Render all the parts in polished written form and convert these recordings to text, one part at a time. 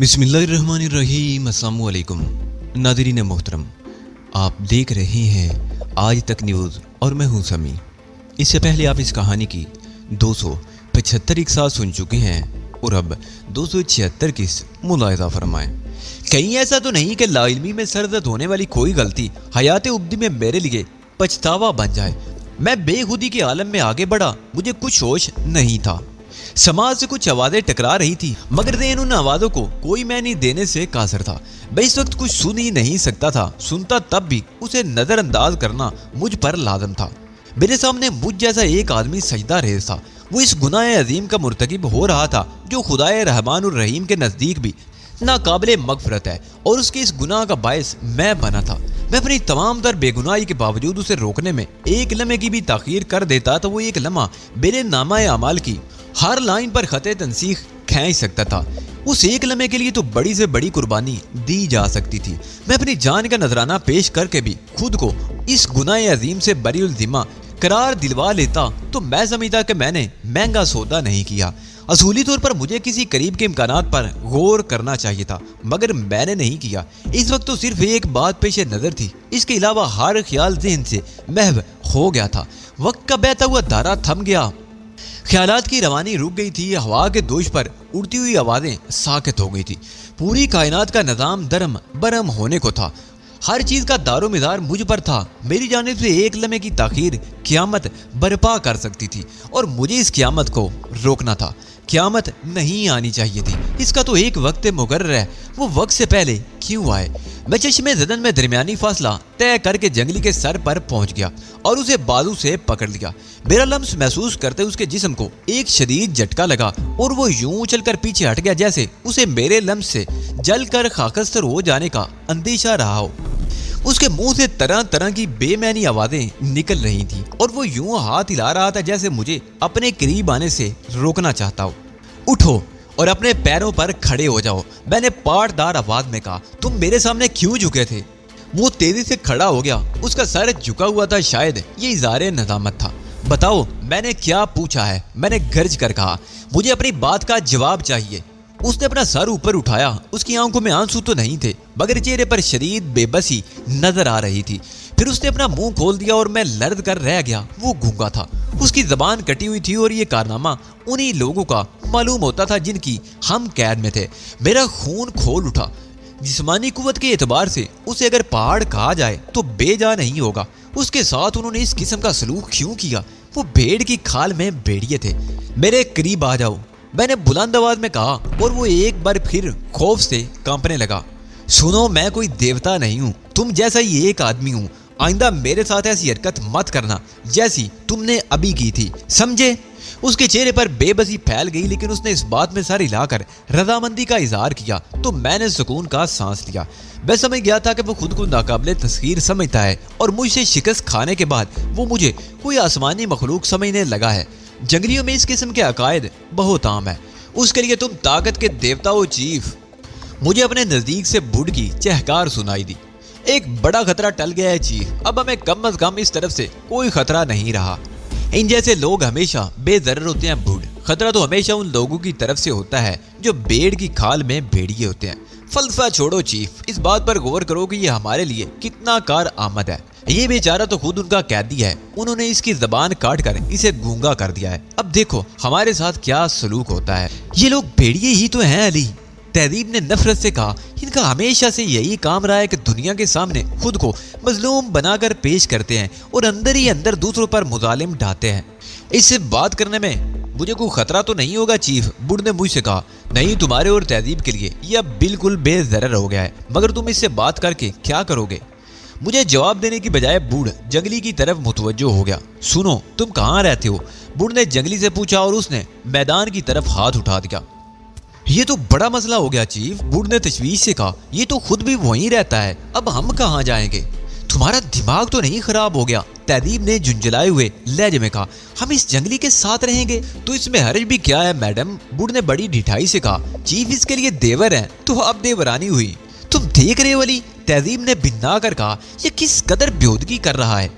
बिस्मिल्लाहिर्रहमानिर्रहीम। अस्सलामु अलैकुम नाज़रीन मोहतरम, आप देख रहे हैं आज तक न्यूज़ और मैं हूं समी। इससे पहले आप इस कहानी की 275 इक़्सा सुन चुके हैं और अब 276 की मुलाहिज़ा फरमाएं। कहीं ऐसा तो नहीं कि लाइल्मी में सरदर्द होने वाली कोई गलती हयात उब्दी में मेरे लिए पछतावा बन जाए। मैं बेखुदी के आलम में आगे बढ़ा, मुझे कुछ होश नहीं था। समाज से कुछ आवाजें टकरा रही थी, मगर देन उन आवाजों को कोई मैनी देने से कासर था। मैं इस वक्त कुछ सुन ही नहीं सकता था, सुनता तब भी उसे नजरअंदाज करना मुझ पर लाजम था। मेरे सामने मुझ जैसा एक आदमी सजदा रेज़ था। वो इस गुनाह अजीम का मुर्तकिब हो रहा था जो खुदाए रहमान और रहीम के नजदीक भी नाकाबिले मगफरत है, और उसके इस गुनाह का बायस मैं बना था। मैं अपनी तमाम तर बेगुनाही के बावजूद उसे रोकने में एक लम्हे की भी ताखीर कर देता तो वो एक लम्हा मेरे नामा अमाल की हर लाइन पर खते तनसीख खींच सकता था। उस एक लम्हे के लिए तो बड़ी से बड़ी कुर्बानी दी जा सकती थी। मैं अपनी जान का नजराना पेश करके भी खुद को इस गुनाह अजीम से बरीउल ज़िम्मा करार दिलवा लेता तो मैं समझता कि मैंने महंगा सौदा नहीं किया। असूली तौर पर मुझे किसी करीब के इम्कानात पर गौर करना चाहिए था, मगर मैंने नहीं किया। इस वक्त तो सिर्फ एक बात पेश नज़र थी, इसके अलावा हर ख्याल ज़हन से महव हो गया था। वक्त का बहता हुआ धारा थम गया, ख्यालात की रवानी रुक गई थी। हवा के दोष पर उड़ती हुई आवाज़ें साकित हो गई थी। पूरी कायनात का निज़ाम दरम बरम होने को था। हर चीज़ का दारो मिदार मुझ पर था। मेरी जानिब से एक लम्हे की ताखीर क़यामत बर्पा कर सकती थी और मुझे इस क़यामत को रोकना था। क़यामत नहीं आनी चाहिए थी, इसका तो एक वक्त मुकर्रर है, वो वक्त से पहले क्यों आए। मैं चश्मे ज़दन में दरमियानी फासला तय करके जंगली के सर पर पहुंच गया और उसे बाजू से पकड़ लिया। मेरा लम्स महसूस करते उसके जिस्म को एक शदीद झटका लगा और वो यूं उछलकर पीछे हट गया जैसे उसे मेरे लम्स से जलकर खाकस्तर हो जाने का अंदेशा रहा हो। उसके मुंह से तरह तरह की बेमैनी आवाजें निकल रही थीं और वो यूं हाथ हिला रहा था जैसे मुझे अपने करीब आने से रोकना चाहता हो। उठो और अपने पैरों पर खड़े हो जाओ, मैंने पाटदार आवाज में कहा। तुम मेरे सामने क्यों झुके थे? वो तेजी से खड़ा हो गया, उसका सर झुका हुआ था। शायद ये इज़ारे नदामत था। बताओ मैंने क्या पूछा है? मैंने गर्ज कर कहा। मुझे अपनी बात का जवाब चाहिए। उसने अपना सर ऊपर उठाया। उसकी आंखों में आंसू तो नहीं थे, मगर चेहरे पर शदीद बेबसी नजर आ रही थी। फिर उसने अपना मुंह खोल दिया और मैं लर्द कर रह गया। वो गूंगा था, उसकी जबान कटी हुई थी और ये कारनामा उन्हीं लोगों का मालूम होता था जिनकी हम कैद में थे। मेरा खून खोल उठा। जिस्मानी कुव्वत के एतबार से उसे अगर पहाड़ कहा जाए तो बेजा नहीं होगा। उसके साथ उन्होंने इस किस्म का सलूक क्यों किया? वो भेड़ की खाल में भेड़िए थे। मेरे करीब आ जाओ, मैंने बुलंद आवाज में कहा और वो एक बार फिर खौफ से कांपने लगा। सुनो, मैं कोई देवता नहीं हूँ, तुम जैसा ही एक आदमी हूँ। आइंदा मेरे साथ ऐसी हरकत मत करना जैसी तुमने अभी की थी, समझे? उसके चेहरे पर बेबसी फैल गई, लेकिन उसने इस बात में सर हिलाकर रजामंदी का इजहार किया तो मैंने सुकून का सांस लिया। मैं समझ गया था कि वो खुद को नाकाबिले तस्खीर समझता है और मुझसे शिकस्त खाने के बाद वो मुझे कोई आसमानी मखलूक समझने लगा है। जंगलियों में इस किस्म के अकायद बहुत आम है। उसके लिए तुम ताकत के देवता हो चीफ। मुझे अपने नजदीक से बुढ़ की चहकार सुनाई दी। एक बड़ा खतरा टल गया है चीफ, अब हमें कम अज कम इस तरफ से कोई खतरा नहीं रहा। इन जैसे लोग हमेशा बेदर्र होते हैं बुढ़। खतरा तो हमेशा उन लोगों की तरफ से होता है जो भेड़ की खाल में भेड़िए होते हैं। फलसफा छोड़ो चीफ, इस बात पर गौर करो कि ये हमारे लिए कितना कार आमद है। ये बेचारा तो खुद उनका कैदी है, उन्होंने इसकी जबान काट कर इसे गूंगा कर दिया है। अब देखो हमारे साथ क्या सलूक होता है। ये लोग भेड़िए ही तो हैं अली, तहजीब ने नफरत से कहा। इनका हमेशा से यही काम रहा है कि दुनिया के सामने खुद को मजलूम बनाकर पेश करते हैं और अंदर ही अंदर दूसरों पर मुजालिम ढाते हैं। इससे बात करने में मुझे कोई खतरा तो नहीं होगा चीफ, बुढ़ ने मुझसे कहा। नहीं, तुम्हारे और तहजीब के लिए यह बिल्कुल बेजरर हो गया है, मगर तुम इससे बात करके क्या करोगे? मुझे जवाब देने की बजाय बूढ़ जंगली की तरफ मुतवज्जो हो गया। सुनो, तुम कहाँ रहते हो? बूढ़ ने जंगली से पूछा और उसने मैदान की तरफ हाथ उठा दिया। ये तो बड़ा मसला हो गया चीफ, बूढ़ ने तशवीश से कहा। ये तो खुद भी वहीं रहता है, अब हम कहाँ जाएंगे? तुम्हारा दिमाग तो नहीं खराब हो गया? तहजीब ने झुंझलाए हुए लहजे में कहा। हम इस जंगली के साथ रहेंगे तो इसमें हर्ज भी क्या है मैडम? बूढ़ ने बड़ी ढिठाई से कहा। चीफ इसके लिए देवर है तो अब देवरानी हुई। तुम देख रहे हो अली, तहजीब ने भिन्ना कर कहा। ये किस कदर बेहूदगी कर रहा है।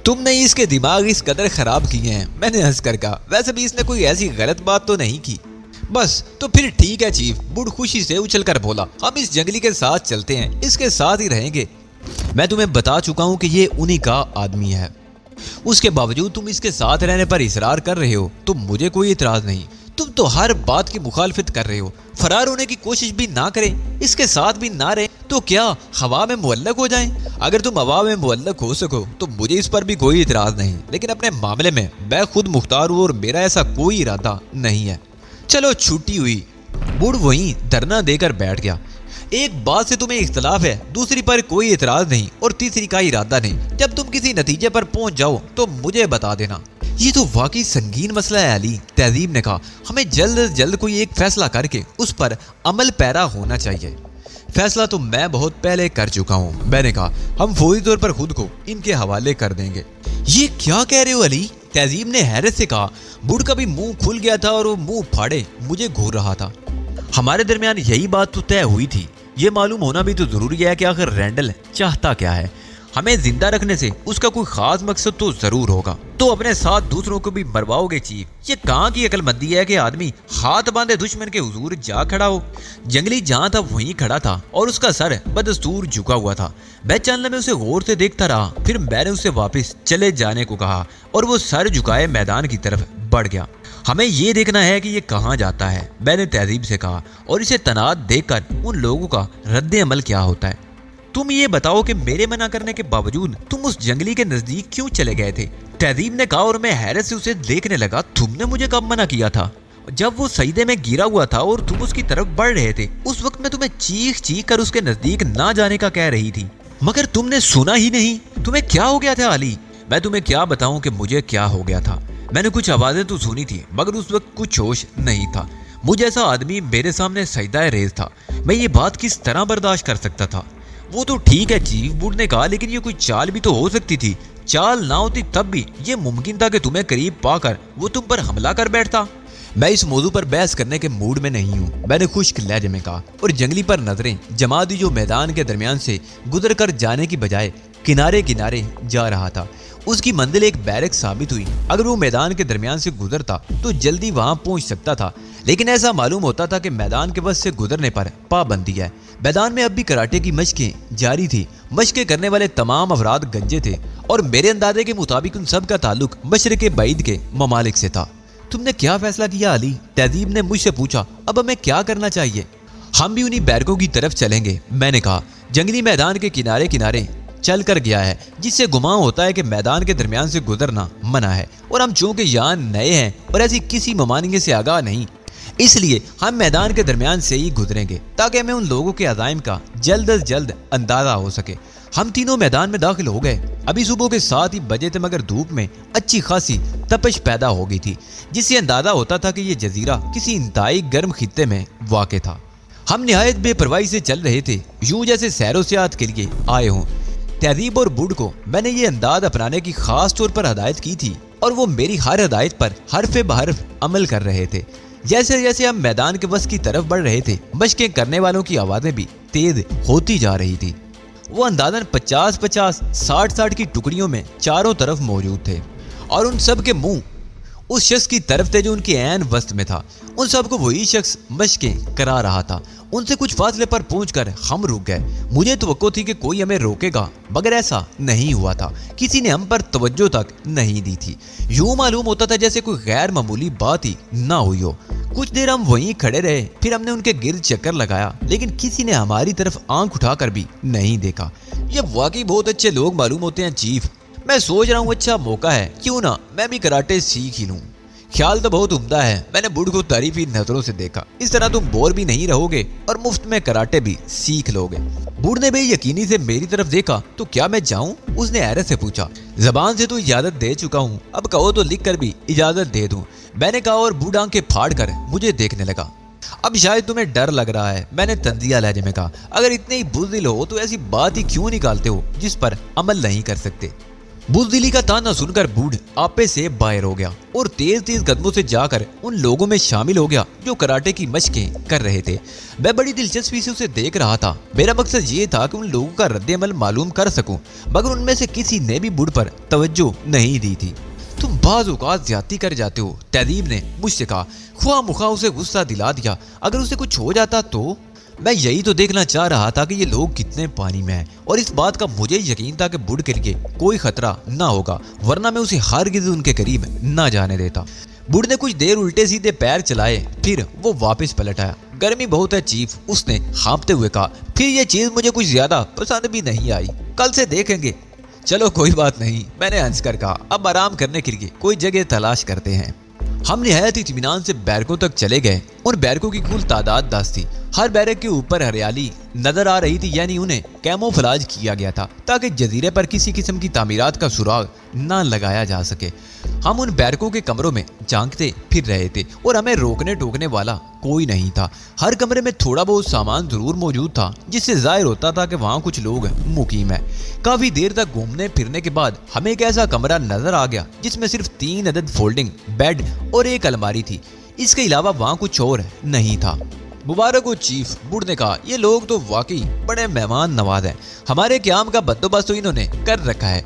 तुमने इसके दिमाग इस कदर खराब किए हैं, मैंने हंस कर कहा। वैसे भी इसने कोई ऐसी गलत बात तो नहीं की। बस तो फिर ठीक है चीफ, बूढ़ खुशी से उछलकर बोला। हम इस जंगली के साथ चलते हैं, इसके साथ ही रहेंगे। मैं तुम्हें बता चुका हूँ कि ये उन्हीं का आदमी है, उसके बावजूद तुम इसके साथ रहने पर इसरार कर रहे हो तो मुझे कोई इतराज नहीं। तुम तो हर बात की मुखालफत कर रहे हो। फरार होने की कोशिश भी ना करें, इसके साथ भी ना रहे तो क्या हवा में मुअल्लक हो जाएं? अगर तुम हवा में मुअल्लक हो सको तो मुझे इस पर भी कोई इतराज नहीं, लेकिन अपने मामले में मैं खुद मुख्तार हूँ और मेरा ऐसा कोई इरादा नहीं है। चलो छुट्टी हुई। बूढ़ वहीं धरना देकर बैठ गया। एक बात से तुम्हें इख्तलाफ है, दूसरी पर कोई इतराज नहीं और तीसरी का इरादा नहीं। जब तुम किसी नतीजे पर पहुंच जाओ तो मुझे बता देना। ये तो वाकई संगीन मसला है अली, तहजीब ने कहा। हमें जल्द से जल्द कोई एक फैसला करके उस पर अमल पैरा होना चाहिए। फैसला तो मैं बहुत पहले कर चुका हूँ, मैंने कहा। हम फौरी तौर पर खुद को इनके हवाले कर देंगे। ये क्या कह रहे हो अली? तहजीब ने हैरत से कहा। बूढ़ का भी मुंह खुल गया था और वो मुंह फाड़े मुझे घूर रहा था। हमारे दरमियान यही बात तो तय हुई थी। ये मालूम होना भी तो जरूरी है कि आखिर रैंडल चाहता क्या है। हमें जिंदा रखने से उसका कोई खास मकसद तो जरूर होगा। तो अपने साथ दूसरों को भी मरवाओगे चीफ? ये कहाँ की अक्लमंदी है कि आदमी हाथ बांधे दुश्मन के हुजूर जा खड़ा हो। जंगली जहाँ था वहीं खड़ा था और उसका सर बदस्तूर झुका हुआ था। मैं चलने में उसे गौर से देखता रहा, फिर मैंने उसे वापस चले जाने को कहा और वो सर झुकाए मैदान की तरफ बढ़ गया। हमें ये देखना है कि ये कहाँ जाता है, मैंने तहजीब से कहा, और इसे तनात देखकर उन लोगों का रद्द अमल क्या होता है। तुम ये बताओ कि मेरे मना करने के बावजूद तुम उस जंगली के नजदीक क्यों चले गए थे? तहजीब ने कहा और मैं हैरत से उसे देखने लगा। तुमने मुझे कब मना किया था? जब वो सजदे में गिरा हुआ था और तुम उसकी तरफ बढ़ रहे थे, उस वक्त मैं तुम्हें चीख चीख कर उसके नजदीक ना जाने का कह रही थी, मगर तुमने सुना ही नहीं। तुम्हें क्या हो गया था अली? मैं तुम्हें क्या बताऊं कि मुझे क्या हो गया था। मैंने कुछ आवाजें तो सुनी थी, मगर उस वक्त कुछ होश नहीं था। मुझे ऐसा आदमी मेरे सामने सजदा रेज था। मैं ये बात किस तरह बर्दाश्त कर सकता था? वो तो ठीक है चीफ, बूढ़ ने कहा, लेकिन ये कोई चाल भी तो हो सकती थी। चाल ना होती तब भी ये मुमकिन था कि तुम्हें करीब पाकर वो तुम पर हमला कर बैठता। मैं इस मौजू पर बहस करने के मूड में नहीं हूँ, मैंने खुश्क लहजे में कहा, और जंगली पर नजरें जमा दी जो मैदान के दरमियान से गुजर कर जाने की बजाय किनारे किनारे जा रहा था। उसकी मंजिल एक बैरक साबित हुई। अगर वो मैदान के दरमियान से गुजरता तो जल्दी वहां पहुंच सकता था, लेकिन ऐसा मालूम होता था कि मैदान के बस से गुजरने पर पाबंदी है। मैदान में अब भी कराटे की मशकें जारी थी। मशकें करने वाले तमाम अफराद गंजे थे और मेरे अंदाजे के मुताबिक उन सब का ताल्लुक मशरिक़ बैद के ममालिक से था। तुमने क्या फैसला किया अली? तहजीब ने मुझसे पूछा। अब हमें क्या करना चाहिए? हम भी उन्हीं बैरकों की तरफ चलेंगे, मैंने कहा। जंगली मैदान के किनारे किनारे चल कर गया है, जिससे गुमान होता है कि मैदान के दरमियान से गुजरना मना है, और हम चूंकि यहाँ नए हैं और ऐसी किसी ममानियत से आगाह नहीं, इसलिए हम मैदान के दरमियान से ही गुजरेंगे ताकि हमें उन लोगों के अज़ाइम का जल्द अज जल्द अंदाजा हो सके। हम तीनों मैदान में दाखिल हो गए। अभी सुबह के 7 ही बजे थे, मगर धूप में अच्छी खासी तपश पैदा हो गई थी, जिससे अंदाजा होता था कि यह जजीरा किसी इंतहाई गर्म खित्ते में वाक़ था। हम निहायत बेपरवाही से चल रहे थे, यूं जैसे सैरो सियाहत के लिए आए हों। तहजीब और बूढ़ को मैंने ये अंदाज अपनाने की खास तौर पर हदायत की थी और वो मेरी हर हदायत पर हरफ बहरफ अमल कर रहे थे। जैसे जैसे हम मैदान के बस की तरफ बढ़ रहे थे, मशकें करने वालों की आवाज़ें भी तेज होती जा रही थी। वो अंदाजन 50-50, 60-60 की टुकड़ियों में चारों तरफ मौजूद थे और उन सब के मुंह उस शख्स की तरफ थे जो उनके ऐन वस्त में था। उन सबको वही शख्स मशकें करा रहा था। उनसे कुछ फासले पर पहुंचकर हम रुक गए। मुझे तवक्को थी कि कोई हमें रोकेगा, मगर ऐसा नहीं हुआ था। किसी ने हम पर तवज्जो तक नहीं दी थी। यूं मालूम होता था जैसे कोई गैर मामूली बात ही ना हुई हो। कुछ देर हम वहीं खड़े रहे, फिर हमने उनके गिर्द चक्कर लगाया, लेकिन किसी ने हमारी तरफ आंख उठाकर भी नहीं देखा। ये वाकई बहुत अच्छे लोग मालूम होते हैं चीफ। मैं सोच रहा हूँ अच्छा मौका है, क्यों ना मैं भी कराटे सीख ही लूँ। ख्याल तो बहुत उम्दा है। मैंने बूढ़ को तारीफी नजरों से देखा। इस तरह तुम बोर भी नहीं रहोगे और मुफ्त में कराटे भी सीख लोगे। बूढ़ ने बेयकीनी से मेरी तरफ देखा। तो क्या मैं जाऊं? उसने हैरत से पूछा। जबान से तो इजाजत दे चुका हूँ, अब कहो तो लिख कर भी इजाजत दे दूं, मैंने कहा, और बूढ़ आंखें फाड़ कर मुझे देखने लगा। अब शायद तुम्हें डर लग रहा है, मैंने तंजिया लहजे में कहा। अगर इतने ही बुज़दिल हो तो ऐसी बात ही क्यों निकालते हो जिस पर अमल नहीं कर सकते? बुज़दिली का ताना सुनकर बूढ़ आपे से बाहर हो गया और तेज तेज कदमों से जाकर उन लोगों में शामिल हो गया जो कराटे की मशकें कर रहे थे। मैं बड़ी दिलचस्पी से उसे देख रहा था। मेरा मकसद ये था कि उन लोगों का रद्द अमल मालूम कर सकूं, मगर उनमें से किसी ने भी बूढ़ पर तवज्जो नहीं दी थी। तुम बाज़ औक़ात ज़्यादती कर जाते हो, तहज़ीब ने मुझसे कहा। ख्वाह-मुख़्वाह उसे गुस्सा दिला दिया। अगर उसे कुछ हो जाता तो? मैं यही तो देखना चाह रहा था कि ये लोग कितने पानी में हैं, और इस बात का मुझे यकीन था कि बुढ़ के लिए कोई खतरा ना होगा, वरना मैं उसे हरगिज़ उनके करीब ना जाने देता। बुढ़ ने कुछ देर उल्टे सीधे पैर चलाए, फिर वो वापस पलट आया। गर्मी बहुत है चीफ, उसने हाँफते हुए कहा। फिर ये चीज़ मुझे कुछ ज़्यादा पसंद भी नहीं आई, कल से देखेंगे। चलो कोई बात नहीं, मैंने हंसकर कहा। अब आराम करने के लिए कोई जगह तलाश करते हैं। हम निहायत इत्मीनान से बैरकों तक चले गए और बैरकों की कुल तादाद 10 थी। हर बैरक के ऊपर हरियाली नजर आ रही थी, यानी उन्हें कैमोफ्लेज किया गया था ताकि जजीरे पर किसी किस्म की तामीरात का सुराग ना लगाया जा सके। हम उन बैरकों के कमरों में झांकते फिर रहे थे और हमें रोकने टोकने वाला कोई नहीं था। हर कमरे में थोड़ा बहुत सामान जरूर मौजूद था, जिससे जाहिर होता था कि वहाँ कुछ लोग मुकीम है। काफी देर तक घूमने फिरने के बाद हमें एक ऐसा कमरा नजर आ गया जिसमें सिर्फ 3 अदद फोल्डिंग बेड और एक अलमारी थी। इसके अलावा वहाँ कुछ और नहीं था। मुबारक हो चीफ, बुढ़ ने कहा। ये लोग तो वाकई बड़े मेहमान नवाज हैं। हमारे क़याम का बंदोबस्त तो इन्होंने कर रखा है।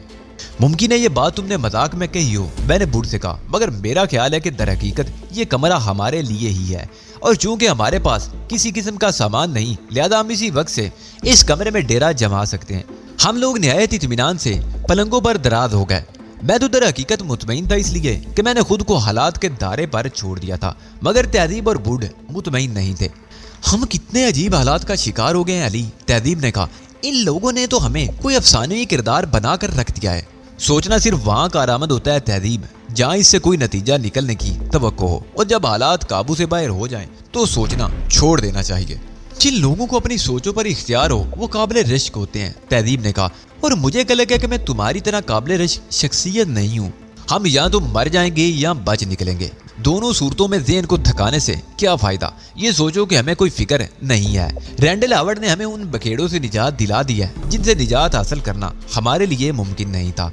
मुमकिन है ये बात तुमने मजाक में कही हो, मैंने बुढ़ से कहा, मगर मेरा ख्याल है कि दरहकीकत ये कमरा हमारे लिए ही है, और चूंकि हमारे पास किसी किस्म का सामान नहीं, लिहाजा हम इसी वक्त से इस कमरे में डेरा जमा सकते हैं। हम लोग निहायत इत्मीनान से पलंगों पर दराज हो गए। मैं तो दरहकीकत मुतमईन था, इसलिए कि मैंने खुद को हालात के दायरे पर छोड़ दिया था, मगर तहजीब और बुढ़ मुतमईन नहीं थे। हम कितने अजीब हालात का शिकार हो गए हैं अली, तहजीब ने कहा। इन लोगों ने तो हमें कोई अफसानवी किरदार बनाकर रख दिया है। सोचना सिर्फ वहाँ का आरामद होता है तहजीब, जहाँ इससे कोई नतीजा निकलने की तवक्को हो, और जब हालात काबू से बाहर हो जाएं तो सोचना छोड़ देना चाहिए। जिन लोगों को अपनी सोचों पर इख्तियार हो वो काबिल रिश्क होते हैं, तहजीब ने कहा, और मुझे क्या लगा कि मैं तुम्हारी तरह काबिल रिश्क शख्सियत नहीं हूँ। हम या तो मर जाएंगे या बच निकलेंगे। दोनों सूरतों में ज़हन को थकाने से क्या फ़ायदा। ये सोचो कि हमें कोई फिक्र नहीं है। रैंडल हावर्ड ने हमें उन बखेड़ों से निजात दिला दी है जिनसे निजात हासिल करना हमारे लिए मुमकिन नहीं था।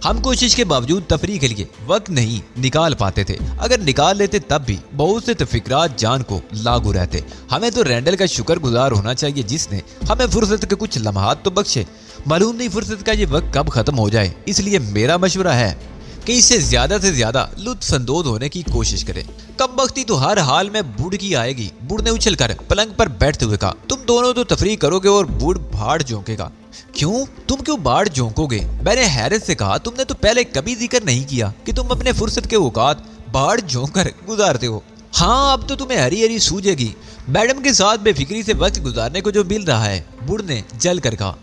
हम कोशिश के बावजूद तफरीह के लिए वक्त नहीं निकाल पाते थे। अगर निकाल लेते तब भी बहुत से तफिक्रात जान को लागू रहते। हमें तो रैंडल का शुक्रगुजार होना चाहिए जिसने हमें फुर्सत के कुछ लम्हात तो बख्शे। मालूम नहीं फुर्सत का ये वक्त कब खत्म हो जाए, इसलिए मेरा मशवरा है कि इससे ज्यादा लुत्फअंदोज होने की कोशिश करें। कम वक्ती तो हर हाल में बूढ़ की आएगी। बूढ़ ने उछलकर पलंग पर बैठते हुए कहा। तुम दोनों तो तफरीह करोगे और बूढ़ भाड़ झोंकेगा। क्यों? तुम क्यों बाढ़ झोंकोगे? मैंने हैरत से कहा। तुमने तो पहले कभी जिक्र नहीं किया कि तुम अपने फुर्सत के औकात बाढ़ झोंक कर गुजारते हो। हाँ, अब तो तुम्हें हरी हरी सूझेगी। मैडम के साथ बेफिक्री से वक्त गुजारने को जो मिल रहा है, बूढ़ ने जल कर कहा।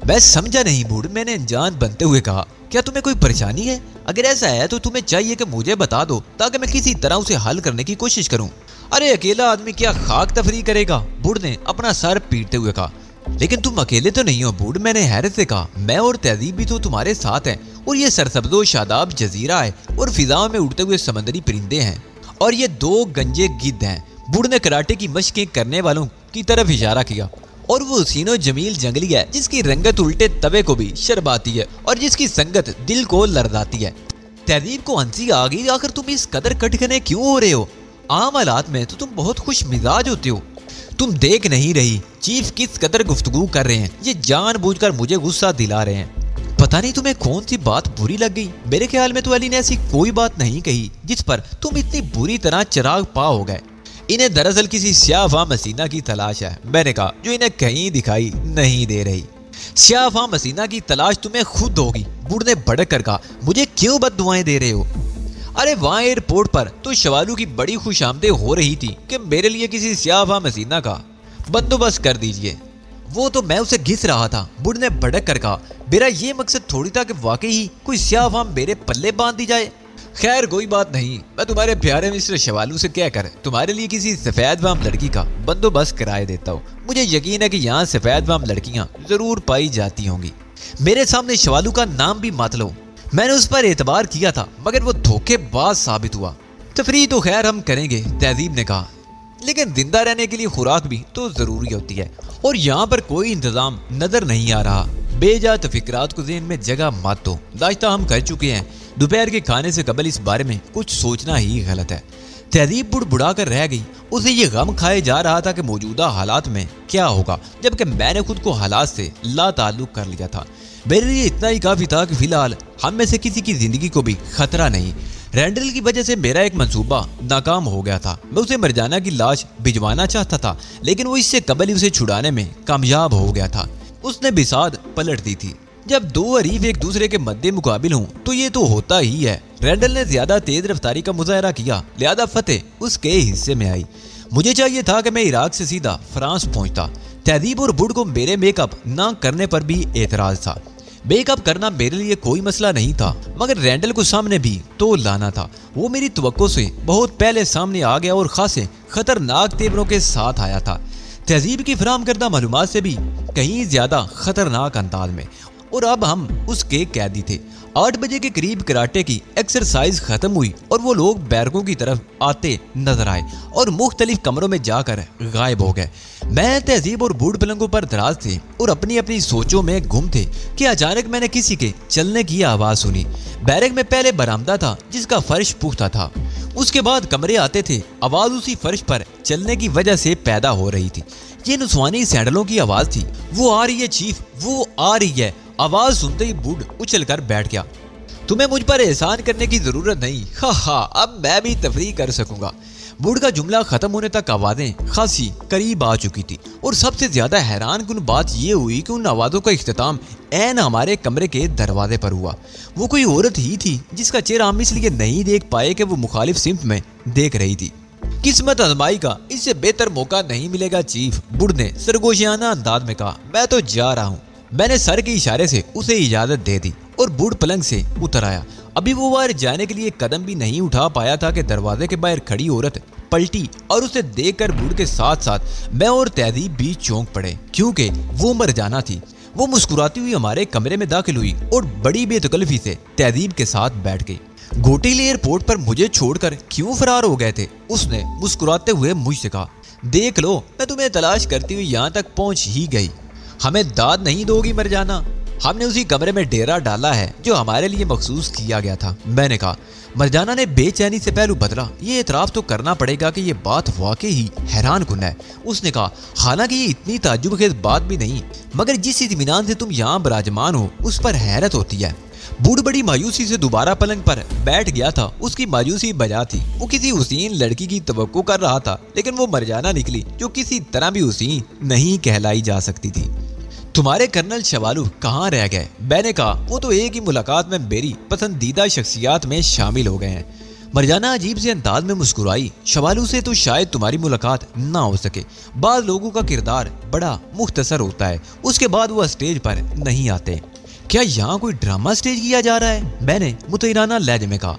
मैं समझा नहीं बूढ़, मैंने अनजान बनते हुए कहा। क्या तुम्हें कोई परेशानी है? अगर ऐसा है तो तुम्हें चाहिए कि मुझे बता दो ताकि मैं किसी तरह उसे हल करने की कोशिश करूं। अरे अकेला आदमी क्या खाक तफरी करेगा? बूढ़ ने अपना सर पीटते हुए कहा। लेकिन तुम अकेले तो नहीं हो बूढ़, मैंने हैरत से कहा। मैं और तहजीब भी तो तुम्हारे साथ हैं, और ये सरसब्जो शादाब जजीरा है, और फिजाओं में उड़ते हुए समंदरी परिंदे हैं, और ये 2 गंजे गिद्ध हैं। बूढ़ ने कराटे की मशकें करने वालों की तरफ इशारा किया। और वो हसीनो जमील जंगली है जिसकी रंगत उल्टे तवे को भी शर्माती है और जिसकी संगत दिल को लरजाती है। तहजीब को हंसी आ गई। आखिर तुम इस कदर कटखने क्यों हो रहे हो? आम हालात में तो तुम बहुत खुश मिजाज होते हो। तुम देख नहीं रही चीफ किस कदर गुफ्तगू कर रहे हैं? ये जानबूझकर मुझे गुस्सा दिला रहे हैं। पता नहीं तुम्हें कौन सी बात बुरी लग गई। मेरे ख्याल में तो अली ने ऐसी कोई बात नहीं कही जिस पर तुम इतनी बुरी तरह चिराग पा हो गए। इन्हें दरअसल किसी स्याफा मसीना की तलाश है, मैंने कहा, जो इन्हें कहीं दिखाई नहीं दे रही। स्याफा मसीना की तलाश तुम्हें खुद होगी, बूढ़ ने भड़क कर कहा। मुझे क्यों बद्दुआएं दे रहे हो? अरे वहाँ एयरपोर्ट पर तो शवालू की बड़ी खुशामदें हो रही थी कि मेरे लिए किसी स्याफा मसीना का बंदोबस्त कर दीजिए। वो तो मैं उसे घिस रहा था, बूढ़ ने भड़क कर कहा। मेरा ये मकसद थोड़ी था कि वाकई ही कोई स्याफा मेरे पल्ले बांध दी जाए। खैर कोई बात नहीं, मैं तुम्हारे प्यारे मिस्टर शवालू से कहकर तुम्हारे लिए किसी सफेद वाम लड़की का बंदोबस्त कराए देता हूँ। मुझे यकीन है कि यहाँ सफेद वाम लड़कियाँ जरूर पाई जाती होंगी। मेरे सामने शवालू का नाम भी मत लो। मैंने उस पर एतबार किया था मगर वो धोखेबाज साबित हुआ। तफरीह तो खैर हम करेंगे, तहजीब ने कहा, लेकिन जिंदा रहने के लिए खुराक भी तो जरूरी होती है, और यहाँ पर कोई इंतजाम नजर नहीं आ रहा। बेजा तफिक्रात को ज़हन में जगह मत दो। नाश्ता हम कर चुके हैं। दोपहर के खाने से कबल इस बारे में कुछ सोचना ही गलत है। तहजीब बुढ़ा कर रह गई। उसे ये गम खाए जा रहा था कि मौजूदा हालात में क्या होगा, जबकि मैंने खुद को हालात से ला ताल्लुक कर लिया था। मेरे लिए इतना ही काफी था कि फिलहाल हम में से किसी की जिंदगी को भी खतरा नहीं। रैंडल की वजह से मेरा एक मंसूबा नाकाम हो गया था। मैं उसे मरजाना की लाश भिजवाना चाहता था, लेकिन वो इससे कबल ही उसे छुड़ाने में कामयाब हो गया था। उसने बिसात पलट दी थी। जब दो हरीफ एक दूसरे के मद्दे मुकाबिल हों तो ये तो होता ही है। रैंडल ने ज्यादा तेज रफ्तारी का मुजाहरा किया, लिहाजा फतेह उसके हिस्से में आई। मुझे चाहिए था कि मैं इराक से सीधा फ्रांस पहुंचता। तहजीब और बुड को मेरे मेकअप ना करने पर भी एतराज था। मेकअप करना मेरे लिए कोई मसला नहीं था, मगर रैंडल को सामने भी तो लाना था। वो मेरी तवक्को से बहुत पहले सामने आ गया और खासे खतरनाक तेवरों के साथ आया था। तहजीब की फराहम करदा मालूमात से भी कहीं ज्यादा खतरनाक अंदाज में। और अब हम उसके कैदी थे। 8 बजे के करीब कराटे की एक्सरसाइज खत्म हुई और वो लोग बैरकों की तरफ आते नजर आए और मुख्तलिफ कमरों में जाकर गायब हो गए। मैं, तहजीब और बूढ़ पलंगों पर दराज थे और अपनी अपनी सोचों में गुम थे कि अचानक मैंने किसी के चलने की आवाज सुनी। बैरक में पहले बरामदा था जिसका फर्श पुख्ता था, उसके बाद कमरे आते थे। आवाज उसी फर्श पर चलने की वजह से पैदा हो रही थी। ये नुस्वानी सैंडलों की आवाज थी। वो आ रही है चीफ, वो आ रही है। आवाज सुनते ही बूढ़ उछलकर बैठ गया। तुम्हें मुझ पर एहसान करने की जरूरत नहीं, हा, अब मैं भी तफरीह कर सकूंगा। बूढ़ का जुमला खत्म होने तक आवाजें खासी करीब आ चुकी थी और सबसे ज्यादा हैरान कुन बात यह हुई कि उन आवाजों का इख्तिताम ऐन हमारे कमरे के दरवाजे पर हुआ। वो कोई औरत ही थी जिसका चेहरा हम इसलिए नहीं देख पाए कि वो मुखालिफ सिम्त में देख रही थी। किस्मत आजमाई का इससे बेहतर मौका नहीं मिलेगा चीफ, बूढ़ ने सरगोशियाना अंदाज में कहा। मैं तो जा रहा हूँ। मैंने सर के इशारे से उसे इजाजत दे दी और बूढ़ पलंग से उतर आया। अभी वो बाहर जाने के लिए कदम भी नहीं उठा पाया था कि दरवाजे के बाहर खड़ी औरत पलटी और उसे देखकर बूढ़ के साथ साथ मैं और तहजीब भी चौंक पड़े, क्योंकि वो मर जाना थी। वो मुस्कुराती हुई हमारे कमरे में दाखिल हुई और बड़ी बेतकल्लफी से तहजीब के साथ बैठ गई। गोटेल एयरपोर्ट पर मुझे छोड़कर क्यों फरार हो गए थे? उसने मुस्कुराते हुए मुझसे कहा। देख लो, मैं तुम्हें तलाश करती हुई यहाँ तक पहुँच ही गई। हमें दाद नहीं दोगी मरजाना? हमने उसी कमरे में डेरा डाला है जो हमारे लिए मखसूस किया गया था, मैंने कहा। मरजाना ने बेचैनी से पहलू बदला। ये एतराफ तो करना पड़ेगा कि ये बात वाकई ही हैरान कुन है, उसने कहा। हालांकि ये इतनी ताज्जुबखेज बात भी नहीं, मगर जिस इत्मीनान से तुम यहाँ बराजमान हो उस पर हैरत होती है। बूढ़ बड़ी मायूसी से दोबारा पलंग पर बैठ गया था। उसकी मायूसी बजा थी। वो किसी हुसीन लड़की की तवक्को कर रहा था, लेकिन वो मरजाना निकली जो किसी तरह भी हुसीन नहीं कहलाई जा सकती थी। तुम्हारे कर्नल शवालू कहाँ रह गए? मैंने कहा। वो तो एक ही मुलाकात में मेरी पसंदीदा शख्सियात में शामिल हो गए हैं। मरजाना अजीब से अंदाज में मुस्कुराई। शवालू से तो शायद तुम्हारी मुलाकात ना हो सके। बाज़ लोगों का किरदार बड़ा मुख्तसर होता है, उसके बाद वो स्टेज पर नहीं आते। क्या यहाँ कोई ड्रामा स्टेज किया जा रहा है? मैंने मुतैराना लहजे में कहा।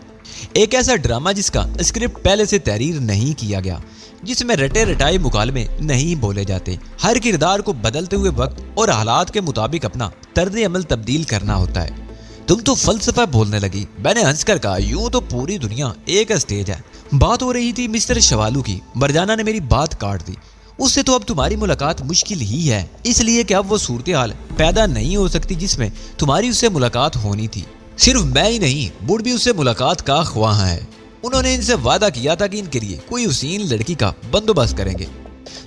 एक ऐसा ड्रामा जिसका स्क्रिप्ट पहले से तहरीर नहीं किया गया, जिसमें रटे रटाए मुकालमे नहीं बोले जाते। हर किरदार को बदलते हुए वक्त और हालात के मुताबिक अपना तर्ज अमल तब्दील करना होता है। तुम तो फलसफा बोलने लगी, मैंने हंसकर कहा। यूं तो पूरी दुनिया एक स्टेज है। बात हो रही थी मिस्टर शवालू की। मरजाना ने मेरी बात काट दी। उससे तो अब तुम्हारी मुलाकात मुश्किल ही है, इसलिए कि अब वो सूरत हाल पैदा नहीं हो सकती जिसमें तुम्हारी उससे मुलाकात होनी थी। सिर्फ मैं ही नहीं, बूढ़ भी उससे मुलाकात का ख्वाह है। उन्होंने इनसे वादा किया था कि इनके लिए कोई हुसीन लड़की का बंदोबस्त करेंगे।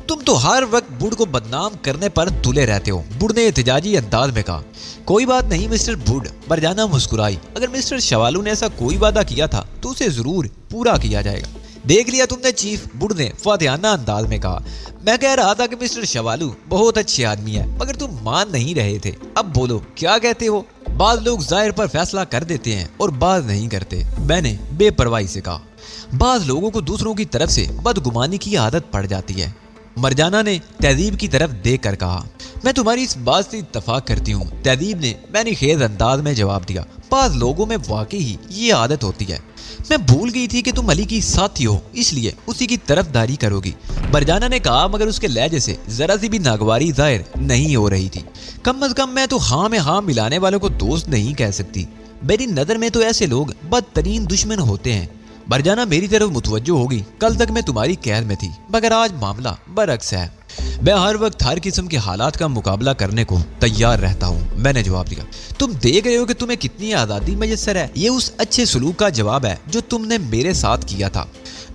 तुम तो हर वक्त बूढ़ को बदनाम करने पर तुले रहते हो, बूढ़ ने एहतजाजी अंदाज में कहा। कोई बात नहीं मिस्टर बूढ़, मरजाना मुस्कुराई। अगर मिस्टर शवालू ने ऐसा कोई वादा किया था तो उसे जरूर पूरा किया जाएगा। देख लिया तुमने चीफ, बूढ़ ने फातिहाना अंदाज में कहा। मैं कह रहा था कि मिस्टर शवालू बहुत अच्छे आदमी है, मगर तुम मान नहीं रहे थे। अब बोलो क्या कहते हो? बाज लोग जाहिर पर फैसला कर देते हैं और बाज नहीं करते, मैंने बेपरवाही से कहा। बाज लोगों को दूसरों की तरफ से बदगुमानी की आदत पड़ जाती है, मरजाना ने तहजीब की तरफ देख कर कहा। मैं तुम्हारी इस बात से इत्तफाक करती हूँ, तहजीब ने मैंने खेज अंदाज में जवाब दिया। बाज लोगों में वाकई ही ये आदत होती है। मैं भूल गई थी कि तुम अली की साथी हो, इसलिए उसी की तरफदारी करोगी, मरजाना ने कहा, मगर उसके लहजे से जरा सी भी नागवारी जाहिर नहीं हो रही थी। कम अज कम मैं तो हाँ में हाँ मिलाने वालों को दोस्त नहीं कह सकती। मेरी नजर में तो ऐसे लोग बदतरीन दुश्मन होते हैं। मरजाना मेरी तरफ मुतवज्जो होगी। कल तक मैं तुम्हारी कैद में थी, मगर आज मामला बरअक्स है। मैं हर वक्त हर किस्म के हालात का मुकाबला करने को तैयार रहता हूँ, मैंने जवाब दिया। तुम देख रहे हो कि तुम्हें कितनी आज़ादी मैसर है। ये उस अच्छे सलूक का जवाब है जो तुमने मेरे साथ किया था।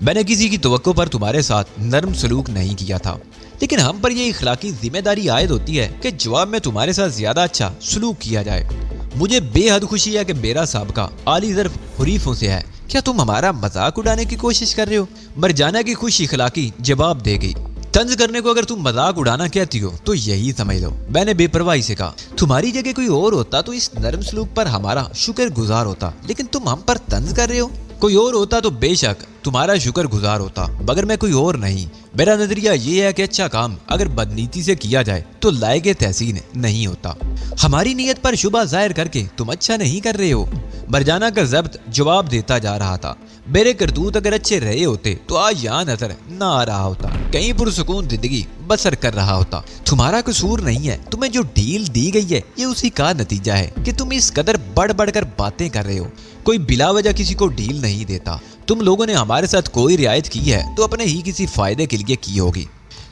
मैंने किसी की तवक्को पर तुम्हारे साथ नरम सलूक नहीं किया था, लेकिन हम पर यह इखलाकी जिम्मेदारी आयद होती है कि जवाब में तुम्हारे साथ ज्यादा अच्छा सलूक किया जाए। मुझे बेहद खुशी है कि मेरा साबका आली ज़र्फ हुरीफों से है। क्या तुम हमारा मजाक उड़ाने की कोशिश कर रहे हो? मरजाना की खुश इखलाकी जवाब दे गई। तंज करने को अगर तुम मजाक उड़ाना कहती हो तो यही समझ लो। मैंने बेपरवाही से कहा, तुम्हारी जगह कोई और होता तो इस नरम सलूक पर हमारा शुक्र गुजार होता, लेकिन तुम हम पर तंज कर रहे हो। कोई और होता तो बेशक तुम्हारा शुक्र गुजार होता, मगर मैं कोई और नहीं। मेरा नजरिया ये है कि अच्छा काम अगर बदनीति से किया जाए तो लायक तहसीन नहीं होता। हमारी नीयत पर शुबा जाहिर करके तुम अच्छा नहीं कर रहे हो। मरजाना का जब्त जवाब देता जा रहा था। मेरे करतूत अगर अच्छे रहे होते तो आज यहाँ नजर ना आ रहा होता, कहीं पुरसुकून जिंदगी बसर कर रहा होता। तुम्हारा कसूर नहीं है। तुम्हें जो डील दी गई है ये उसी का नतीजा है कि तुम इस कदर बढ़ बढ़ कर बातें कर रहे हो। कोई बिला वजह किसी को डील नहीं देता। तुम लोगों ने हमारे साथ कोई रियायत की है तो अपने ही किसी फायदे के लिए की होगी।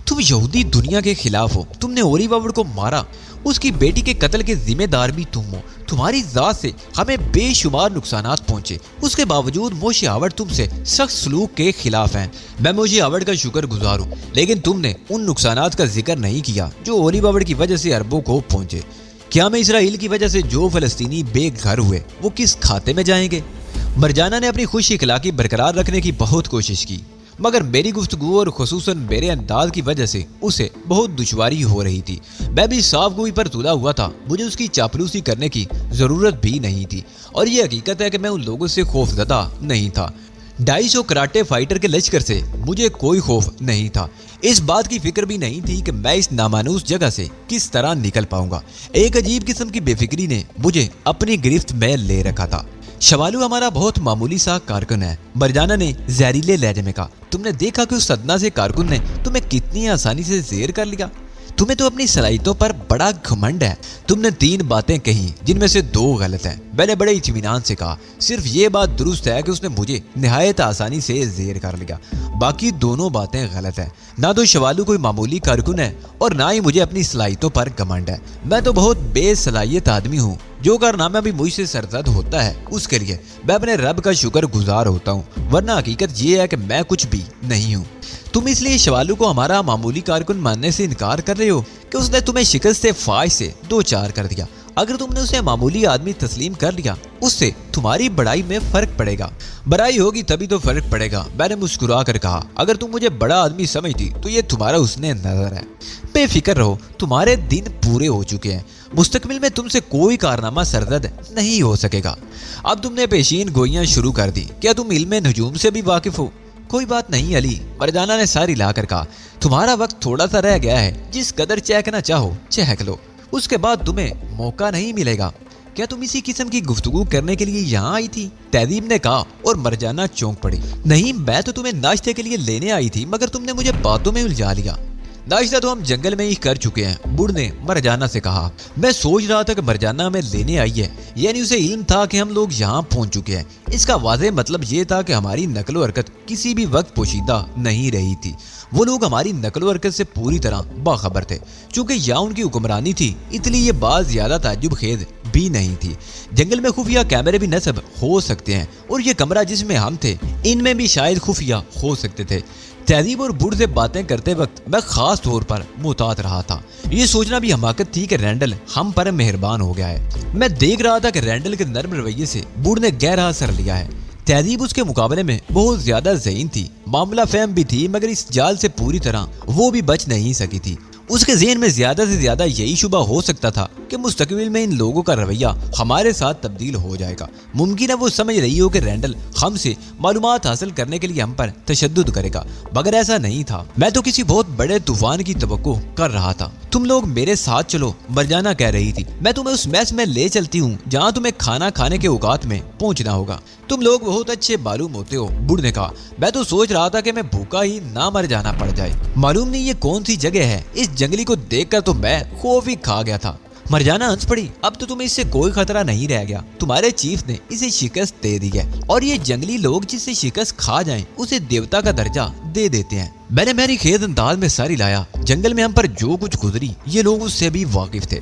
तुम यहूदी दुनिया के खिलाफ हो। तुमने ओरी बावड़ को मारा, उसकी बेटी के कत्ल के जिम्मेदार भी तुम हो। तुम्हारी जात से हमें बेशुमार नुकसानात पहुंचे, उसके बावजूद मोशी आवड़ तुमसे सख्त सलूक के खिलाफ हैं। मैं मोशी आवड़ का शुक्र गुजार हूँ, लेकिन तुमने उन नुकसानात का जिक्र नहीं किया जो ओरी बावड़ की वजह से अरबों को पहुंचे। क्या में इसराइल की वजह से जो फलस्तीनी बेघर हुए वो किस खाते में जाएंगे? मरजाना ने अपनी खुश इखलाकी बरकरार रखने की बहुत कोशिश की, मगर मेरी गुफ्तगू और खुसूसन मेरे अंदाज की वजह से उसे बहुत दुश्वारी हो रही थी। मैं भी साफ गोई पर तुला हुआ था। मुझे उसकी चापलूसी करने की जरूरत भी नहीं थी, और ये हकीकत है कि मैं उन लोगों से खौफजदा नहीं था। 250 कराटे फाइटर के लश्कर से मुझे कोई खौफ नहीं था। इस बात की फिक्र भी नहीं थी कि मैं इस नामानूस जगह से किस तरह निकल पाऊंगा। एक अजीब किस्म की बेफिक्री ने मुझे अपनी गिरफ्त में ले रखा था। शवालू हमारा बहुत मामूली सा कारकुन है, मरजाना ने जहरीले लहजे में कहा। तुमने देखा कि उस सदना से कारकुन ने तुम्हें कितनी आसानी से जेर कर लिया। तुम्हें तो अपनी सलाहियतों पर बड़ा घमंड है। तुमने 3 बातें कही जिनमें से 2 गलत हैं। मैंने बड़े इत्मीनान से कहा, सिर्फ ये बात दुरुस्त है कि उसने मुझे निहायत आसानी से जेर कर लिया, बाकी दोनों बातें गलत हैं। ना तो शवालू कोई मामूली कारकुन है और ना ही मुझे अपनी सलाहियतों पर घमंड है। मैं तो बहुत बेसलाहियत आदमी हूँ। जो कारनामा भी मुझसे सरजद होता है उसके लिए मैं अपने रब का शुक्र गुजार होता हूँ, वरना हकीकत ये है कि मैं कुछ भी नहीं हूँ। तुम इसलिए शवालू को हमारा मामूली कारकुन मानने से इनकार कर रहे हो कि उसने तुम्हें शिकस्त फाश से 2-4 कर दिया। अगर तुमने उसे मामूली आदमी तस्लीम कर लिया, उससे तुम्हारी बड़ाई में फर्क पड़ेगा। बड़ाई होगी तभी तो फर्क पड़ेगा। मैंने मुस्कुरा कर कहा, अगर तुम मुझे बड़ा आदमी समझती तो ये तुम्हारा उसने नजर है। बेफिक्र रहो, तुम्हारे दिन पूरे हो चुके हैं। मुस्तकबिल में तुमसे कोई कारनामा सरदद नहीं हो सकेगा। अब तुमने पेशीन गोइयां शुरू कर दी। क्या तुम इल्म नजूम से भी वाकिफ हो? कोई बात नहीं अली, मरजाना ने सारी लाकर कहा। तुम्हारा वक्त थोड़ा सा रह गया है। जिस कदर चहकना चाहो चहक लो, उसके बाद तुम्हें मौका नहीं मिलेगा। क्या तुम इसी किस्म की गुफ्तगू करने के लिए यहाँ आई थी? तहदीब ने कहा और मरजाना चौंक पड़ी। नहीं, मैं तो तुम्हें नाश्ते के लिए लेने आई थी, मगर तुमने मुझे बातों में उलझा लिया। नाश्ता तो हम जंगल में ही कर चुके हैं, बुढ़ ने मरजाना से कहा। मैं सोच रहा था कि मरजाना हमें लेने आई है, यानी उसे इल्म था कि हम लोग यहाँ पहुँच चुके हैं। इसका वाज़ेह मतलब ये था कि हमारी नकलो हरकत किसी भी वक्त पोशीदा नहीं रही थी। वो लोग हमारी नकलो हरकत से पूरी तरह बाखबर थे। चूंकि यहाँ उनकी हुक्मरानी थी, इसलिए ये बात ज्यादा ताज्जुब खेद भी नहीं थी। जंगल में खुफिया कैमरे भी नस्ब हो सकते हैं, और ये कमरा जिसमें हम थे इनमें भी शायद खुफिया हो सकते थे। तहजीब और बुढ़ से बातें करते वक्त मैं खास तौर पर मुहतात रहा था। ये सोचना भी हमाकत थी कि रैंडल हम पर मेहरबान हो गया है। मैं देख रहा था कि रैंडल के नर्म रवैये से बुढ़ ने गहरा असर लिया है। तहजीब उसके मुकाबले में बहुत ज्यादा ज़हीन थी, मामला फहम भी थी, मगर इस जाल से पूरी तरह वो भी बच नहीं सकी थी। उसके ज़हन में ज्यादा से ज्यादा यही शुबा हो सकता था कि मुस्तकबिल में इन लोगों का रवैया हमारे साथ तब्दील हो जाएगा। मुमकिन है वो समझ रही हो कि रैंडल हमसे मालूमात हासिल करने के लिए हम पर तशद्दुद करेगा, मगर ऐसा नहीं था। मैं तो किसी बहुत बड़े तूफान की तवक्को कर रहा था। तुम लोग मेरे साथ चलो, मरजाना कह रही थी। मैं तुम्हें उस मैस में ले चलती हूँ जहाँ तुम्हें खाना खाने के औकात में पहुँचना होगा। तुम लोग बहुत अच्छे मालूम होते हो, बुढ़ ने कहा। मैं तो सोच रहा था कि मैं भूखा ही ना मर जाना पड़ जाए। मालूम नहीं ये कौन सी जगह है। इस जंगली को देखकर तो मैं खौफ ही खा गया था। मरजाना हंस पड़ी। अब तो तुम्हें इससे कोई खतरा नहीं रह गया। तुम्हारे चीफ ने इसे शिकस्त दे दी है, और ये जंगली लोग जिससे शिकस्त खा जाएं उसे देवता का दर्जा दे देते हैं। मैंने मेरी खेद अंदाज में सारी लाया। जंगल में हम पर जो कुछ गुजरी ये लोग उससे भी वाकिफ थे।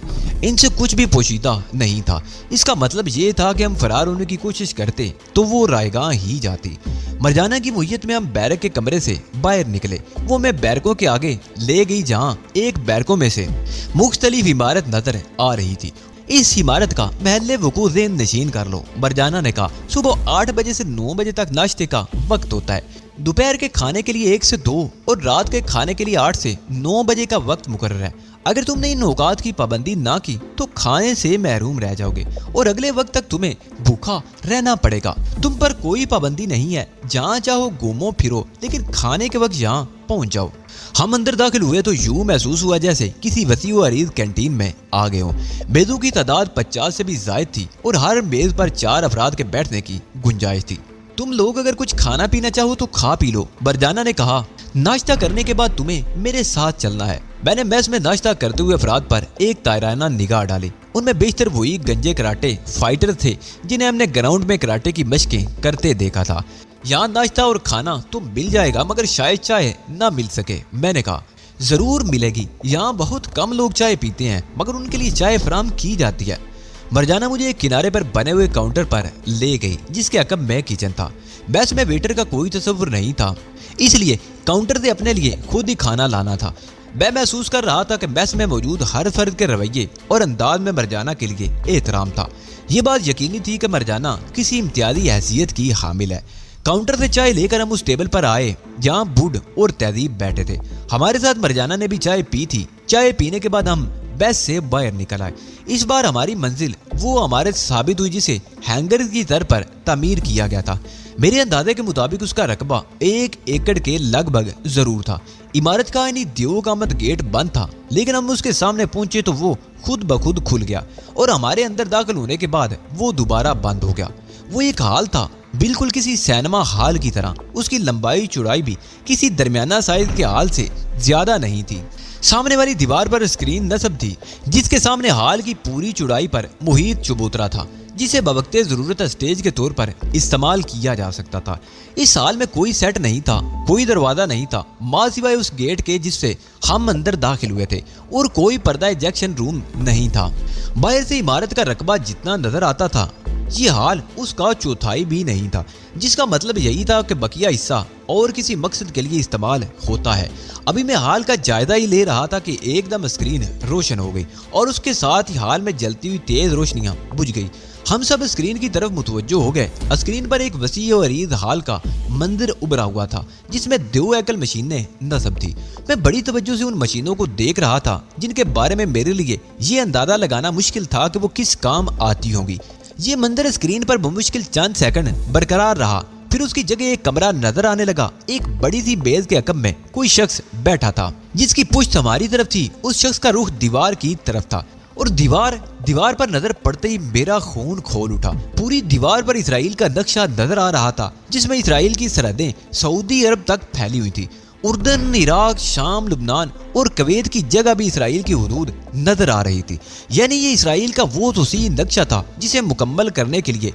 इनसे कुछ भी पोशीदा नहीं था। इसका मतलब ये था कि हम फरार होने की कोशिश करते तो वो रायगाह ही जाती। मरजाना की मुहैयत में हम बैरक के कमरे से बाहर निकले। वो मैं बैरकों के आगे ले गई जहाँ एक बैरकों में से मुख्तलिफ इमारत नजर आ रही थी। इस इमारत का महल्ले वकूअ ज़हन नशीन कर लो। मरजाना ने कहा, सुबह 8 बजे से 9 बजे तक नाश्ते का वक्त होता है। दोपहर के खाने के लिए 1 से 2 और रात के खाने के लिए 8 से 9 बजे का वक्त मुकर्रर है। अगर तुमने इन औकात की पाबंदी ना की तो खाने से महरूम रह जाओगे और अगले वक्त तक तुम्हें भूखा रहना पड़ेगा। तुम पर कोई पाबंदी नहीं है, जहाँ चाहो घूमो फिरो, लेकिन खाने के वक्त यहाँ पहुँच जाओ। हम अंदर दाखिल हुए तो यूं महसूस हुआ जैसे किसी वसी व अरीज कैंटीन में आ गए हो। मेजों की तादाद 50 से भी जायद थी और हर मेज पर 4 अफराद के बैठने की गुंजाइश थी। तुम लोग अगर कुछ खाना पीना चाहो तो खा पी लो। मरजाना ने कहा, नाश्ता करने के बाद तुम्हें मेरे साथ चलना है। मैंने मेस में नाश्ता करते हुए अफराद पर एक तायराना निगाह डाली। उनमें बेशतर वही गंजे कराटे फाइटर थे जिन्हें हमने ग्राउंड में कराटे की मशकें करते देखा था। यहाँ नाश्ता और खाना तो मिल जाएगा मगर शायद चाय ना मिल सके। मैंने कहा, जरूर मिलेगी। यहाँ बहुत कम लोग चाय पीते हैं मगर उनके लिए चाय फराम की जाती है। मरजाना मुझे एक किनारे पर बने हुए काउंटर पर ले गई जिसके अकब में किचन था। मैस में वेटर का कोई तस्वुर नहीं था, इसलिए काउंटर से अपने लिए खुद ही खाना लाना था। मैं महसूस कर रहा था कि मैस में मौजूद हर फर्द के रवैये और अंदाज में मरजाना के लिए एहतराम था। ये बात यकीनी थी कि मरजाना किसी इम्तियाजी हैसियत की हामिल है। काउंटर से चाय लेकर हम उस टेबल पर आए जहाँ बुढ़ और तहजीब बैठे थे। हमारे साथ मरजाना ने भी चाय पी थी। चाय पीने के बाद हम बस से बाहर निकल आए। इस बार हमारी मंजिल वो हमारे साबित हुई जिसे हैंगर की तर्ज पर तामीर किया गया था। मेरे अंदाजे के मुताबिक उसका रकबा 1 एकड़ के लगभग जरूर था। इमारत का यानी दियो का मत गेट बंद था, लेकिन हम उसके सामने पहुंचे तो वो खुद ब खुद खुल गया और हमारे अंदर दाखिल होने के बाद वो दोबारा बंद हो गया। वो एक हाल था, बिल्कुल किसी सिनेमा हॉल की तरह। उसकी लंबाई चौड़ाई भी किसी दरमियाना साइज के हाल से ज्यादा नहीं थी। सामने वाली दीवार पर स्क्रीन नस्ब थी जिसके सामने हाल की पूरी चौड़ाई पर मुहित चबूतरा था जिसे बवक्ते जरूरत स्टेज के तौर पर इस्तेमाल किया जा सकता था। इस हाल में कोई सेट नहीं था, कोई दरवाजा नहीं था मां सिवाय उस गेट के जिससे हम अंदर दाखिल हुए थे, और कोई पर्दा इजेक्शन रूम नहीं था। बाहर से इमारत का रकबा जितना नजर आता था ये हाल उसका चौथाई भी नहीं था, जिसका मतलब यही था कि बकिया हिस्सा और किसी मकसद के लिए इस्तेमाल होता है। अभी मैं हाल का जायजा ही ले रहा था कि एकदम स्क्रीन रोशन हो गई और उसके साथ ही हाल में जलती हुई तेज रोशनियां बुझ गई। हम सब स्क्रीन की तरफ मुतवज्जो हो गए। स्क्रीन पर एक वसी और अरीज हाल का मंदिर उभरा हुआ था जिसमें 2 एकल मशीनें नस्ब थी। मैं बड़ी तवज्जो से उन मशीनों को देख रहा था जिनके बारे में मेरे लिए ये अंदाजा लगाना मुश्किल था कि वो किस काम आती होंगी। ये मंदिर स्क्रीन पर बमुश्किल चंद सेकंड बरकरार रहा, फिर उसकी जगह एक कमरा नजर आने लगा। एक बड़ी सी बेज के अकब में कोई शख्स बैठा था जिसकी पुश्त हमारी तरफ थी। उस शख्स का रुख दीवार की तरफ था और दीवार पर नजर पड़ते ही मेरा खून खोल उठा। पूरी दीवार पर इसराइल का नक्शा नजर आ रहा था जिसमें इसराइल की सरहदें सऊदी अरब तक फैली हुई थी। उर्दन, इराक, शाम, लुबनान और कुवैत की जगह भी इसराइल की हुदूद नजर आ रही थी। यानी ये इसराइल का वो तोसी नक्शा था जिसे मुकम्मल करने के लिए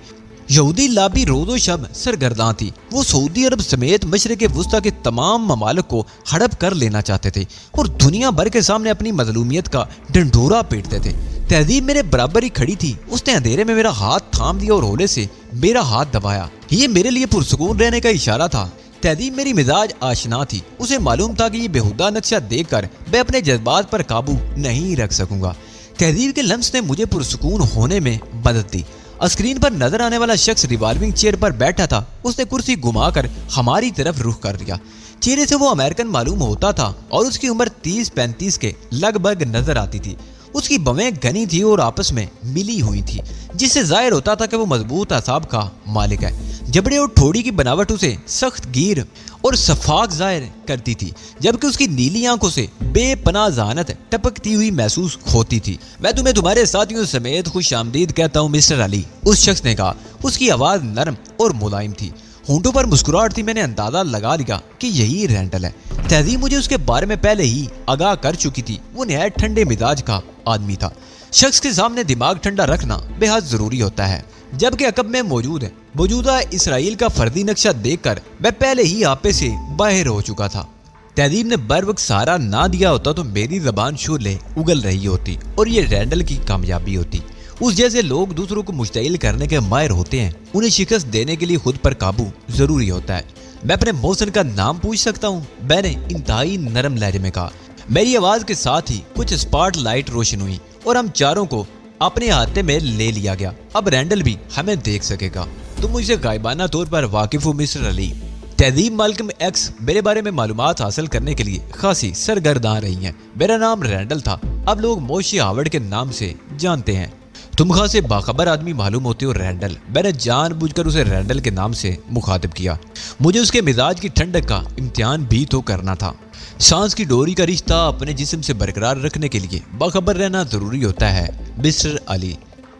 यहूदी लाबी रोज़ो शब सरगर्दां थी। वो सऊदी अरब समेत मशरिक़ वुस्ता के तमाम ममालिक को हड़प कर लेना चाहते थे और दुनिया भर के सामने अपनी मजलूमियत का ढंढोरा पीटते थे। तहजीब मेरे बराबर ही खड़ी थी। उसने अंधेरे में मेरा हाथ थाम दिया और होले से मेरा हाथ दबाया। ये मेरे लिए पुरसुकून रहने का इशारा था। तहजीब मेरी मिजाज आशना थी। उसे मालूम था कि ये बेहुदा नक्शा देखकर मैं अपने जज्बात पर काबू नहीं रख सकूंगा। तहजीब के लम्स ने मुझे पुरसुकून होने में मदद दी। स्क्रीन पर नजर आने वाला शख्स रिवॉल्विंग चेयर पर बैठा था। उसने कुर्सी घुमाकर हमारी तरफ रुख कर दिया। चेहरे से वो अमेरिकन मालूम होता था और उसकी उम्र 30-35 के लगभग नजर आती थी। उसकी बवें घनी थी और आपस में मिली हुई थी, जिससे जाहिर होता था कि वो मजबूत असाब का मालिक है। जबड़े और ठोड़ी की बनावट उसे सख्त गिर और शफाक जाहिर करती थी, जबकि उसकी नीली आंखों से बेपनाह जहानत टपकती हुई महसूस होती थी। मैं तुम्हें तुम्हारे साथियों समेत खुश आमदीद कहता हूँ मिस्टर अली, उस शख्स ने कहा। उसकी आवाज नरम और मुलायम थी, होंठों पर मुस्कुराहट थी। मैंने अंदाजा लगा लिया कि यही रेंटल है। तहजीब मुझे उसके बारे में पहले ही आगाह कर चुकी थी। वो निहायत ठंडे मिजाज का आदमी था। शख्स के सामने दिमाग ठंडा रखना बेहद जरूरी होता है, जबकि अकब में मौजूद है। मौजूदा इसराइल का फर्दी नक्शा देखकर मैं पहले ही आपे से बाहर हो चुका था। तहजीब ने बर वक्त सहारा ना दिया होता तो मेरी जबान शोले उगल रही होती और ये रैंडल की कामयाबी होती। उस जैसे लोग दूसरों को मुश्तइल करने के माहिर होते हैं। उन्हें शिकस्त देने के लिए खुद पर काबू जरूरी होता है। मैं अपने मौसन का नाम पूछ सकता हूँ? मैंने इंतहाई नरम लहजे में कहा। मेरी आवाज के साथ ही कुछ स्पॉट लाइट रोशन हुई और हम चारों को अपने हाथे में ले लिया गया। अब रैंडल भी हमें देख सकेगा। तुम मुझसे गायबाना तौर पर वाकिफ हो मिस्टर अली। तहजीब मालकम एक्स मेरे बारे में मालूमात हासिल करने के लिए खासी सरगर्दान रही हैं। मेरा नाम रैंडल था, अब लोग मोशी हावर्ड के नाम से जानते हैं। तुम खासे बाखबर आदमी मालूम होते हो रैंडल। मैंने जानबूझकर उसे रैंडल के नाम से मुखातिब किया। मुझे उसके मिजाज की ठंडक का इम्तिहान भी तो करना था। सांस की डोरी का रिश्ता अपने जिस्म से बरकरार रखने के लिए बाखबर रहना जरूरी होता है मिस्टर अली।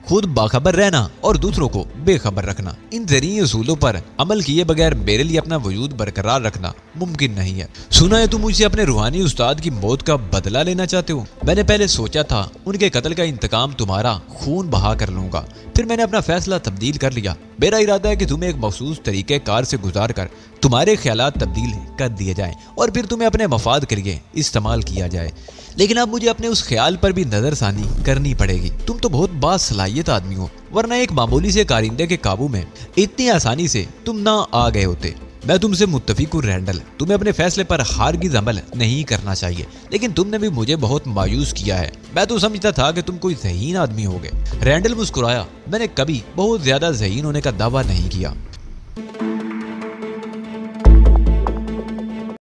खुद बाखबर रहना और दूसरों को बेखबर रखना, इन जरिए उसूलों पर अमल किए बगैर मेरे लिए अपना वजूद बरकरार रखना मुमकिन नहीं है। सुना है तुम मुझसे अपने रूहानी उस्ताद की मौत का बदला लेना चाहते हो। मैंने पहले सोचा था उनके कत्ल का इंतकाम तुम्हारा खून बहा कर लूंगा, फिर मैंने अपना फैसला तब्दील कर लिया। मेरा इरादा है कि तुम्हें एक मखसूस तरीके कार से गुजार कर तुम्हारे ख्यालात तब्दील कर दिए जाएं और फिर तुम्हें अपने मफाद के लिए इस्तेमाल किया जाए। लेकिन अब मुझे अपने उस ख्याल पर भी नजरसानी करनी पड़ेगी। तुम तो बहुत बासलाहियत आदमी हो, वरना एक मामूली से कारिंदे के काबू में इतनी आसानी से तुम ना आ गए होते। मैं तुमसे मुत्तफिक हूँ रैंडल, तुम्हें अपने फैसले पर हारगिज़ अमल नहीं करना चाहिए, लेकिन तुमने भी मुझे बहुत मायूस किया है। मैं तो समझता था कि तुम कोई ज़हीन आदमी होगे। रैंडल मुस्कुराया। मैंने कभी बहुत ज्यादा ज़हीन होने का दावा नहीं किया।